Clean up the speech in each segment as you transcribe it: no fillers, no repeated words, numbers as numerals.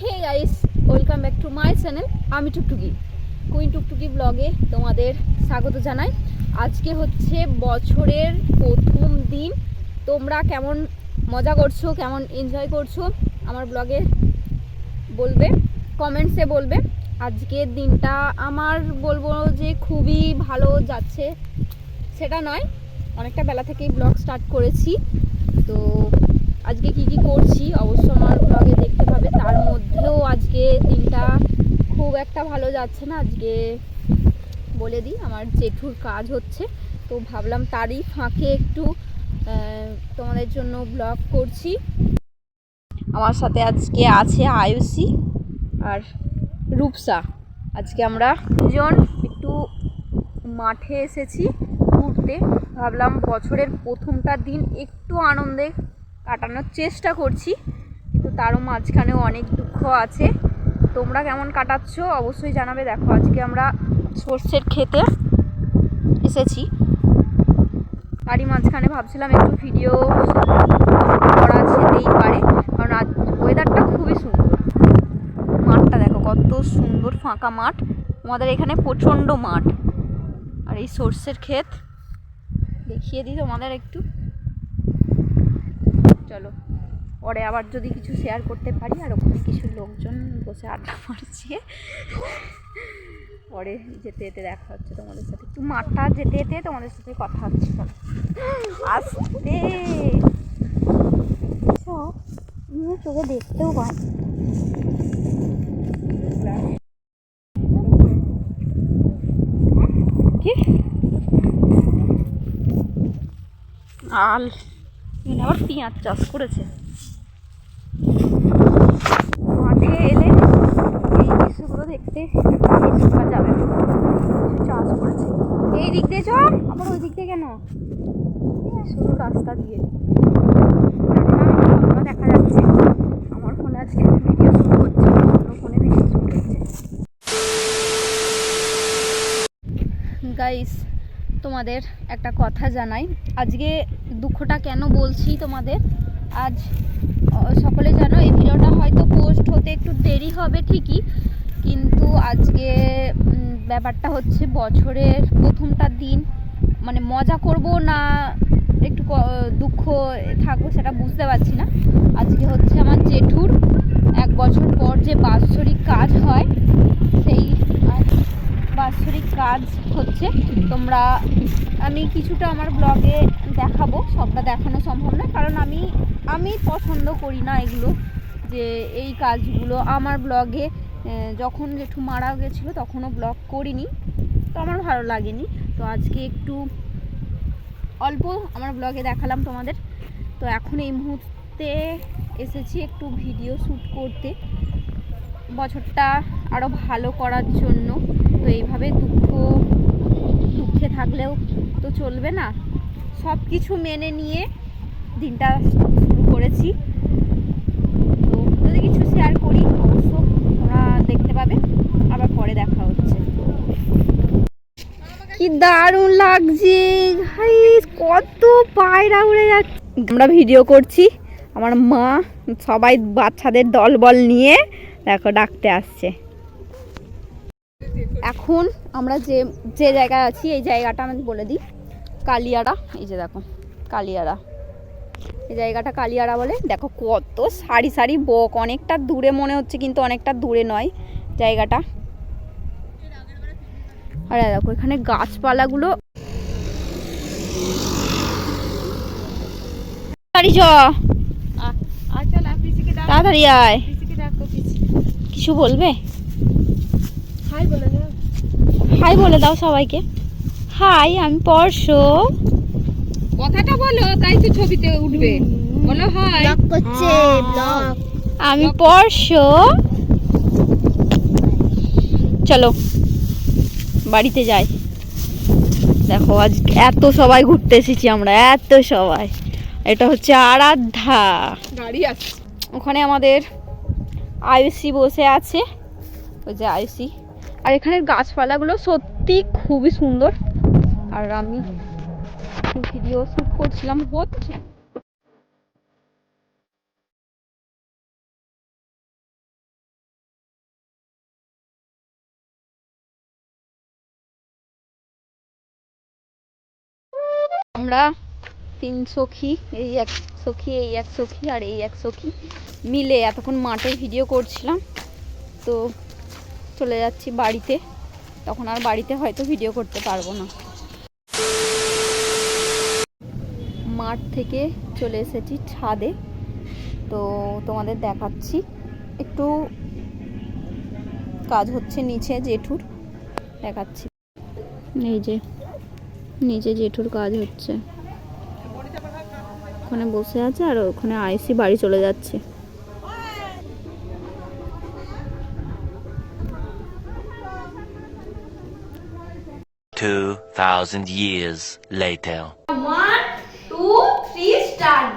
Hey guys, welcome back to my channel. আমি Tuktuki, queen টুকটুকি ব্লগে তোমাদের স্বাগত জানাই। আজকে হচ্ছে বছরের প্রথম দিন। তোমরা কেমন মজা করছো, কেমন এনজয় করছো আমার ব্লগে বলবে, কমেন্টসে বলবে। আজকের দিনটা আমার বলবো যে খুবই ভালো যাচ্ছে, সেটা নয়, অনেকটা বেলা থেকেই ব্লগ স্টার্ট করেছি। তো আজকে কি কি করছি অবশ্য আমার ব্লগে দেখতে পাবে। তার মধ্যেও আজকে দিনটা খুব একটা ভালো যাচ্ছে না। আজকে বলে দিই, আমার জেঠুর কাজ হচ্ছে, তো ভাবলাম তারই ফাঁকে একটু তোমাদের জন্য ব্লগ করছি। আমার সাথে আজকে আছে আয়ুষী আর রূপসা। আজকে আমরা দুজন একটু মাঠে এসেছি ঘুরতে। ভাবলাম বছরের প্রথমটা দিন একটু আনন্দে কাটানোর চেষ্টা করছি, কিন্তু তারও মাঝখানেও অনেক দুঃখ আছে। তোমরা কেমন কাটাচ্ছ অবশ্যই জানাবে। দেখো আজকে আমরা সর্ষের ক্ষেতে এসেছি, তারই মাঝখানে ভাবছিলাম একটু ভিডিও করা যেতেই পারে, কারণ আজ ওয়েদারটা খুবই সুন্দর। মাঠটা দেখো কত সুন্দর, ফাঁকা মাঠ। আমাদের এখানে প্রচণ্ড মাঠ, আর এই সর্ষের ক্ষেত দেখিয়ে দিই তোমাদের একটু। চলো পরে আবার যদি কিছু শেয়ার করতে পারি। আর ওখানে কিছু লোকজন বসে আড্ডা মারছে, পরে যেতে যেতে দেখা হচ্ছে তোমাদের সাথে। একটু মাঠটা যেতে যেতে তোমাদের সাথে কথা হচ্ছে। চলো আসতে, চোখে দেখতেও পাই। কি আল, আবার পেঁয়াজ চাষ করেছে। মাঠে এলে এই দৃশ্যগুলো দেখতে শোনা যাবে। চাষ করেছে এই দিক দিয়ে, চ আবার ওই দিক দিয়ে কেন, শুধু রাস্তা দিয়ে দেখা যাচ্ছে। আমার ফোনে আজকে ভিডিও শুট করছে, অন্য ফোনে ভিডিও শুট করছে। গাইস, তোমাদের একটা কথা জানাই, আজকে দুঃখটা কেন বলছি তোমাদের। আজ সকলে জানো এই ভিডিওটা হয়তো পোস্ট হতে একটু দেরি হবে ঠিকই, কিন্তু আজকে ব্যাপারটা হচ্ছে বছরের প্রথমটা দিন, মানে মজা করব না একটু দুঃখ থাকবো সেটা বুঝতে পারছি না। আজকে হচ্ছে আমার জেঠুর 1 বছর পর যে বাৎসরিক কাজ হয়, সেই বাৎসরিক কাজ হচ্ছে। তোমরা, আমি কিছুটা আমার ব্লগে দেখাবো, সবটা দেখানো সম্ভব নয়, কারণ আমি পছন্দ করি না এগুলো, যে এই কাজগুলো আমার ব্লগে। যখন জেঠু মারা গেছিলো তখনও ব্লগ করিনি, তো আমার ভালো লাগেনি। তো আজকে একটু অল্প আমার ব্লগে দেখালাম তোমাদের। তো এখন এই মুহূর্তে এসেছি একটু ভিডিও শ্যুট করতে, বছরটা আরও ভালো করার জন্য। তো এইভাবে দুঃখে থাকলেও তো চলবে না, সব কিছু মেনে নিয়ে দিনটা শুরু করেছি। তো যদি কিছু শেয়ার করি অবশ্য তোমরা দেখতে পাবে, আবার পরে দেখা হচ্ছে। কি দারুণ লাগছে ভাই, কত পায়রা উড়ে যাচ্ছে। আমরা ভিডিও করছি, আমার মা সবাই বাচ্চাদের দলবল নিয়ে দেখো ডাকতে আসছে। এখন আমরা যে জায়গায় আছি, এই জায়গাটা আমি বলে দিই, কালিয়াড়া। এই যে দেখো কালিয়াড়া, এই জায়গাটা কালিয়াড়া বলে। দেখো কত সারি সারি বক, অনেকটা দূরে মনে হচ্ছে কিন্তু অনেকটা দূরে নয় জায়গাটা। আর দেখো এখানে গাছপালাগুলো, তাড়াতাড়ি আয়। কিছু বলবে? হাই বলে দাও সবাইকে। হাই, আমি পর্শ। কথাটা বলো, তাই তো ছবিতে উঠবে। বলো হাই। আমি পর্শ। চলো বাড়িতে যাই। দেখো আজ এত সবাই ঘুরতে এসেছি আমরা, এত সবাই। এটা হচ্ছে আরাধ্যা গাড়ি আছে, ওখানে আমাদের আয়ুষী বসে আছে, ওই যে আয়ুষী। আর এখানের গাছপালাগুলো সত্যি খুবই সুন্দর। আর আমি ভিডিও শুট করছিলাম, হচ্ছে আমরা 3 সখী, এই এক সখী, এই এক সখী আর এই এক সখী মিলে এতক্ষণ মাঠে ভিডিও করছিলাম। তো চলে যাচ্ছি বাড়িতে, তখন আর বাড়িতে হয়তো ভিডিও করতে পারবো না। মাঠ থেকে চলে এসেছি ছাদে, তো তোমাদের দেখাচ্ছি। একটু কাজ হচ্ছে নিচে, জেঠুর দেখাচ্ছি। এই যে নিচে জেঠুর কাজ হচ্ছে, ওখানে বসে আছে আর ওখানে আইসি বাড়ি চলে যাচ্ছে। $2,000 years later. 1 2 3 start.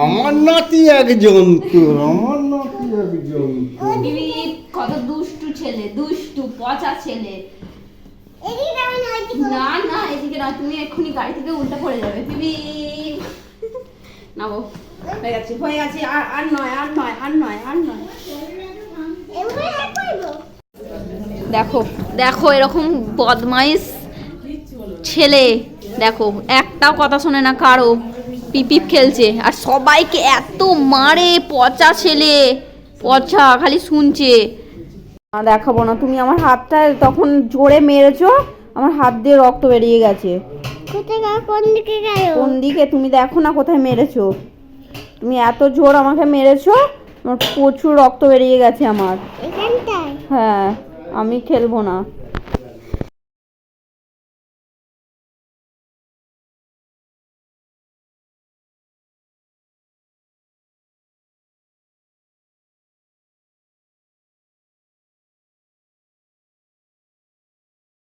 আমার নাতি একজন তো, আমার নাতি একজন তো। কত দুষ্টু ছেলে, দুষ্টু পচা ছেলে। না না এদিকে না, তুমি এক্ষুনি গাড়ি থেকে উল্টা পড়ে যাবে। পিবি নাও, হয়ে গেছে হয়ে গেছে, আর নয় আর নয় আর নয় আর নয়। দেখো দেখো এরকম বদমাইশ ছেলে, দেখো একটাও কথা শোনে না কারো, পিপিপ খেলছে আর সবাইকে এত মারে। পচা ছেলে, পচা, খালি শুনছে। দেখাবো না, তুমি আমার হাতটা তখন জোরে মেরেছো, আমার হাত দিয়ে রক্ত বেরিয়ে গেছে। কোন দিকে গেল? কোন দিকে তুমি দেখো না কোথায় মেরেছো, তুমি এত জোর আমাকে মেরেছো, আমার প্রচুর রক্ত বেরিয়ে গেছে আমার। এখানটায়? হ্যাঁ, আমি খেলবো না।